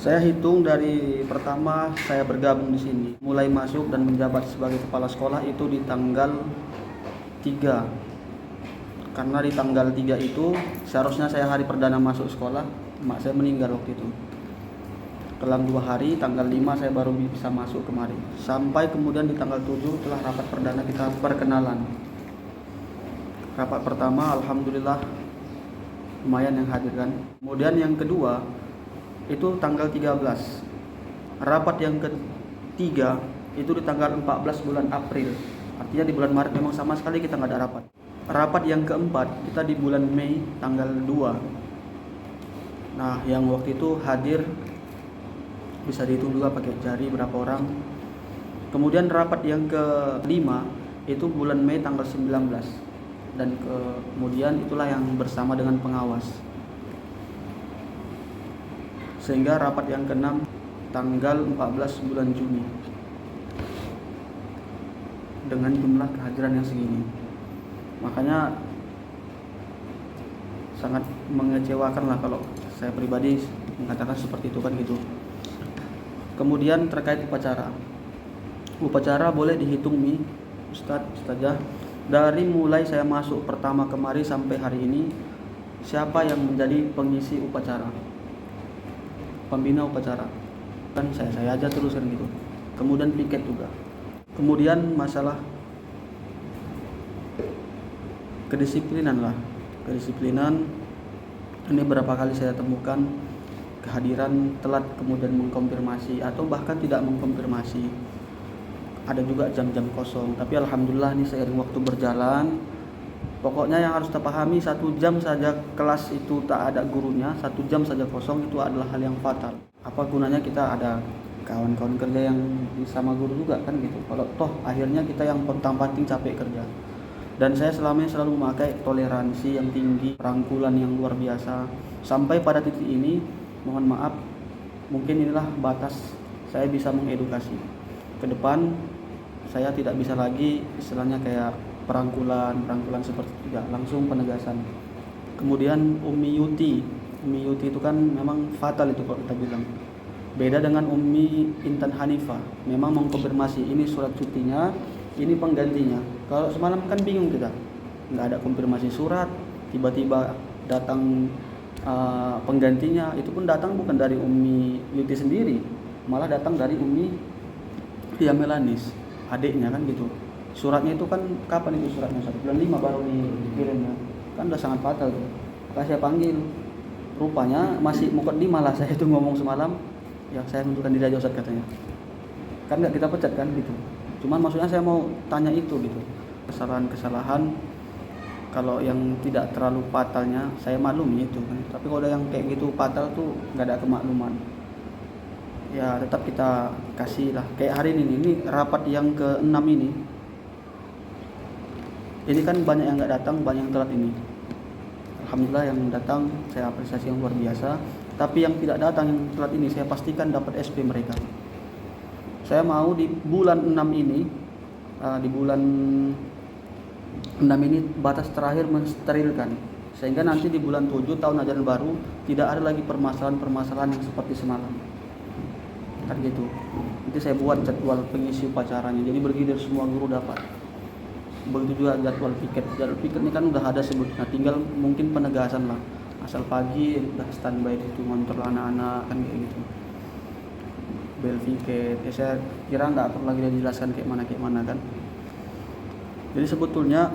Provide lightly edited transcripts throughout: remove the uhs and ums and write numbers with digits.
Saya hitung dari pertama saya bergabung di sini, mulai masuk dan menjabat sebagai kepala sekolah itu di tanggal 3. Karena di tanggal 3 itu seharusnya saya hari perdana masuk sekolah, mak saya meninggal waktu itu. Kelang 2 hari, tanggal 5 saya baru bisa masuk kemari. Sampai kemudian di tanggal 7 telah rapat perdana kita perkenalan. Rapat pertama alhamdulillah lumayan yang hadir kan. Kemudian yang kedua itu tanggal 13. Rapat yang ketiga itu di tanggal 14 bulan April. Artinya di bulan Maret memang sama sekali kita nggak ada rapat. Rapat yang keempat kita di bulan Mei tanggal 2. Nah, yang waktu itu hadir bisa dihitung juga pakai jari berapa orang. Kemudian rapat yang kelima itu bulan Mei tanggal 19. Dan kemudian itulah yang bersama dengan pengawas. Sehingga rapat yang keenam tanggal 14 bulan Juni dengan jumlah kehadiran yang segini. Makanya sangat mengecewakan lah kalau saya pribadi mengatakan seperti itu kan gitu. Kemudian terkait upacara boleh dihitung nih Ustazah, dari mulai saya masuk pertama kemari sampai hari ini siapa yang menjadi pengisi upacara, pembina upacara, kan saya aja terus kan gitu. Kemudian piket juga. Kemudian masalah kedisiplinan ini berapa kali saya temukan kehadiran telat kemudian mengkonfirmasi atau bahkan tidak mengkonfirmasi. Ada juga jam-jam kosong, tapi alhamdulillah nih seiring waktu berjalan, pokoknya yang harus terpahami 1 jam saja kelas itu tak ada gurunya, 1 jam saja kosong itu adalah hal yang fatal. Apa gunanya kita ada kawan-kawan kerja yang sama guru juga kan gitu, kalau toh akhirnya kita yang pontang-panting capek kerja. Dan saya selama ini selalu memakai toleransi yang tinggi, perangkulan yang luar biasa. Sampai pada titik ini, mohon maaf, mungkin inilah batas saya bisa mengedukasi. Ke depan saya tidak bisa lagi istilahnya kayak perangkulan seperti itu, langsung penegasan. Kemudian Umi Yuti itu kan memang fatal itu kalau kita bilang. Beda dengan Umi Intan Hanifah, memang mengkonfirmasi ini surat cutinya, ini penggantinya. Kalau semalam kan bingung kita, nggak ada konfirmasi surat, tiba-tiba datang penggantinya, itu pun datang bukan dari Umi Yuti sendiri, malah datang dari Umi Melanis, adiknya kan gitu. Suratnya itu kan kapan itu suratnya? 1 bulan 5 baru dikirimnya, kan udah sangat fatal tuh. Maka saya panggil, rupanya masih mukadimah lah saya itu ngomong semalam, ya saya menentukan diri aja Ustaz katanya. Kan nggak kita pecat kan gitu. Cuman maksudnya saya mau tanya itu gitu. Kesalahan kalau yang tidak terlalu fatalnya saya maklumi itu kan. Tapi kalau yang kayak gitu fatal tuh nggak ada kemakluman. Ya tetap kita kasih lah. Kayak hari ini rapat yang ke-6 ini. Ini kan banyak yang nggak datang, banyak yang telat ini. Alhamdulillah yang datang saya apresiasi yang luar biasa. Tapi yang tidak datang yang telat ini saya pastikan dapat SP mereka. Saya mau di bulan 6 ini, di bulan 6 ini batas terakhir mensterilkan, sehingga nanti di bulan 7 tahun ajaran baru tidak ada lagi permasalahan yang seperti semalam kan gitu. Nanti saya buat jadwal pengisi upacaranya, jadi bergilir semua guru dapat. Begitu juga jadwal piket ini kan udah ada sebetulnya, tinggal mungkin penegasan lah. Asal pagi udah standby itu ngontrol anak-anak kan kayak gitu. Bel piket, ya saya kira nggak perlu lagi dijelaskan kayak mana kan. Jadi sebetulnya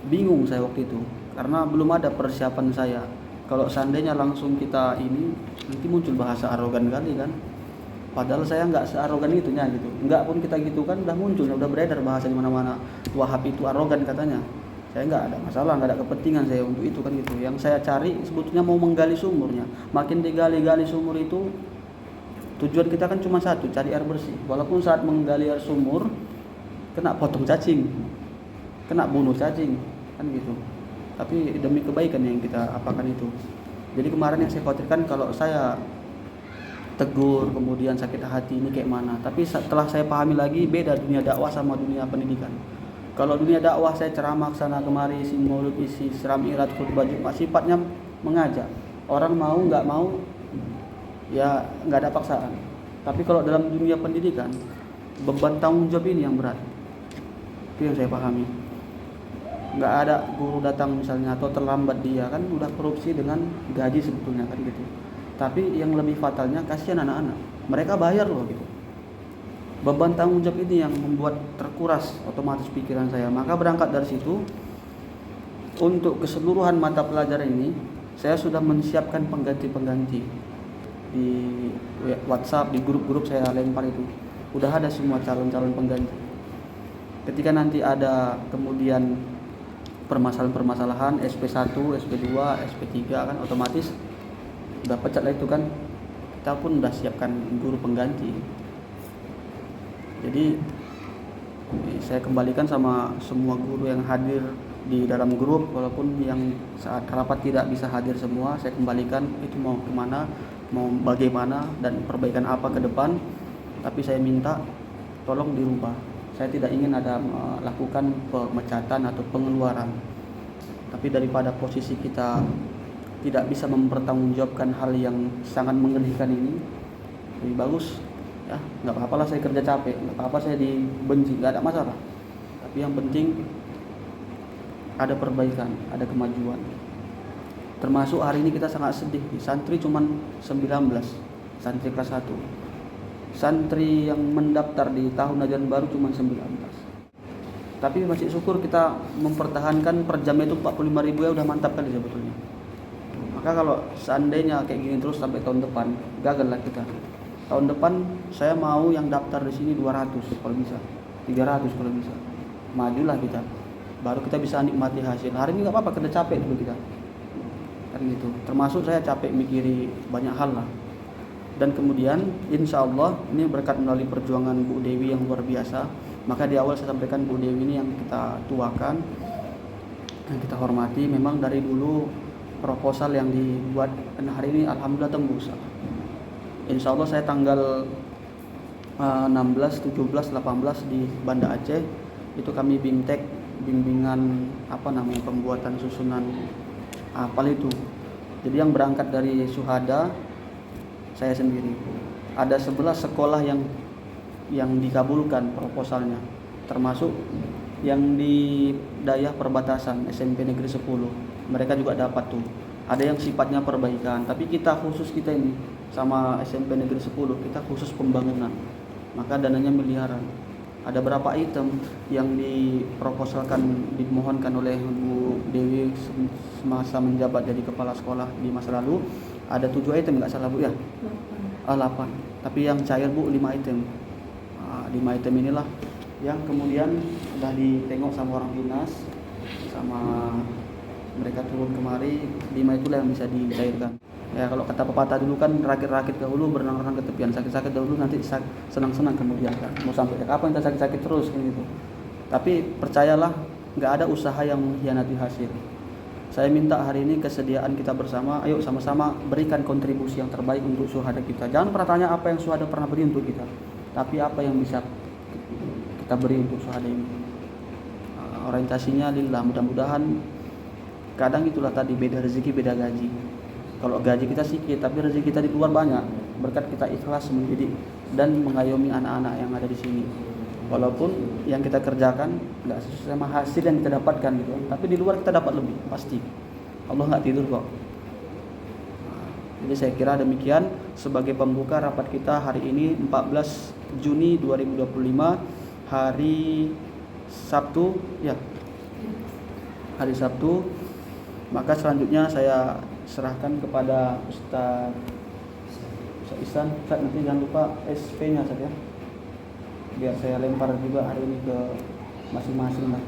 bingung saya waktu itu karena belum ada persiapan saya. Kalau seandainya langsung kita ini nanti muncul bahasa arogan kali kan. Padahal saya nggak searogan itunya gitu. Nggak pun kita gitu kan udah muncul, udah beredar bahasa di mana-mana. Wahab itu arogan katanya. Saya nggak ada masalah, nggak ada kepentingan saya untuk itu kan gitu. Yang saya cari sebetulnya mau menggali sumurnya. Makin digali sumur itu tujuan kita kan cuma satu, cari air bersih. Walaupun saat menggali air sumur kena potong cacing, kena bunuh cacing kan gitu. Tapi demi kebaikan yang kita apakan itu. Jadi kemarin yang saya khawatirkan kalau saya tegur kemudian sakit hati ini kayak mana. Tapi setelah saya pahami lagi beda dunia dakwah sama dunia pendidikan. Kalau dunia dakwah saya ceramah sana kemari, isi mulut, isi seram irat, khutbah Jumat, sifatnya mengajak. Orang mau nggak mau ya nggak ada paksaan. Tapi kalau dalam dunia pendidikan, beban tanggung jawab ini yang berat. Itu yang saya pahami. Nggak ada guru datang misalnya atau terlambat dia, kan udah korupsi dengan gaji sebetulnya kan gitu. Tapi yang lebih fatalnya kasihan anak-anak, mereka bayar loh gitu. Beban tanggung jawab ini yang membuat terkuras otomatis pikiran saya. Maka berangkat dari situ, untuk keseluruhan mata pelajaran ini saya sudah menyiapkan pengganti-pengganti di WhatsApp, di grup-grup saya lempar itu. Udah ada semua calon-calon pengganti. Ketika nanti ada kemudian permasalahan-permasalahan SP1, SP2, SP3 kan otomatis udah pecat lah itu kan. Kita pun udah siapkan guru pengganti. Jadi saya kembalikan sama semua guru yang hadir di dalam grup, walaupun yang saat rapat tidak bisa hadir semua, saya kembalikan itu mau kemana, mau bagaimana dan perbaikan apa ke depan. Tapi saya minta tolong dirubah. Saya tidak ingin ada melakukan pemecatan atau pengeluaran. Tapi daripada posisi kita tidak bisa mempertanggungjawabkan hal yang sangat mengerikan ini, lebih bagus ya nggak apa-apa lah saya kerja capek, nggak apa-apa saya dibenci, nggak ada masalah. Tapi yang penting ada perbaikan, ada kemajuan. Termasuk hari ini kita sangat sedih, santri cuman 19, santri kelas 1. Santri yang mendaftar di tahun ajaran baru cuma 19. Tapi masih syukur kita mempertahankan per jam itu 45.000 ya udah mantap kali sebetulnya. Maka kalau seandainya kayak gini terus sampai tahun depan, gagal lah kita. Tahun depan saya mau yang daftar di sini 200 kalau bisa, 300 kalau bisa. Majulah kita. Baru kita bisa nikmati hasil. Hari ini nggak apa-apa, kerja capek dulu kita. Kan gitu. Termasuk saya capek mikiri banyak hal lah. Dan kemudian insya Allah ini berkat melalui perjuangan Bu Dewi yang luar biasa. Maka di awal saya sampaikan Bu Dewi ini yang kita tuakan, yang kita hormati. Memang dari dulu proposal yang dibuat dan hari ini alhamdulillah tembus. Insya Allah saya tanggal 16, 17, 18 di Banda Aceh itu kami bimtek, bimbingan pembuatan susunan apal itu. Jadi yang berangkat dari Suhada saya sendiri. Ada 11 sekolah yang dikabulkan proposalnya, termasuk yang di daerah perbatasan SMP Negeri 10. Mereka juga dapat tuh. Ada yang sifatnya perbaikan, tapi kita ini sama SMP Negeri 10 kita khusus pembangunan. Maka dananya miliaran. Ada berapa item yang diproposalkan, dimohonkan oleh Bu Dewi semasa menjabat jadi kepala sekolah di masa lalu. Ada 7 item nggak salah Bu ya? 8. Tapi yang cair Bu 5 item. 5 item inilah yang kemudian sudah ditengok sama orang dinas, sama mereka turun kemari. 5 itulah yang bisa dicairkan. Ya kalau kata pepatah dulu kan, rakit-rakit dahulu, berenang-renang ke tepian, sakit-sakit dahulu nanti senang-senang kemudian kan. Mau sampai kapan kita sakit-sakit terus kan gitu. Tapi percayalah, nggak ada usaha yang mengkhianati hasil. Saya minta hari ini kesediaan kita bersama, ayo sama-sama berikan kontribusi yang terbaik untuk Suhada kita. Jangan pernah tanya apa yang Suhada pernah beri untuk kita, tapi apa yang bisa kita beri untuk Suhada ini. Orientasinya lillah, mudah-mudahan. Kadang itulah tadi, beda rezeki beda gaji. Kalau gaji kita sedikit tapi rezeki kita di luar banyak, berkat kita ikhlas mendidik dan mengayomi anak-anak yang ada di sini. Walaupun yang kita kerjakan nggak sesuai sama hasil yang kita dapatkan gitu, tapi di luar kita dapat lebih pasti. Allah nggak tidur kok. Jadi saya kira demikian sebagai pembuka rapat kita hari ini 14 Juni 2025, hari Sabtu ya. Hari Sabtu. Maka selanjutnya saya serahkan kepada Ustaz Ihsan. Ustaz, nanti jangan lupa SP-nya Ustaz ya. Biar saya lempar juga hari ini ke masing-masing lah.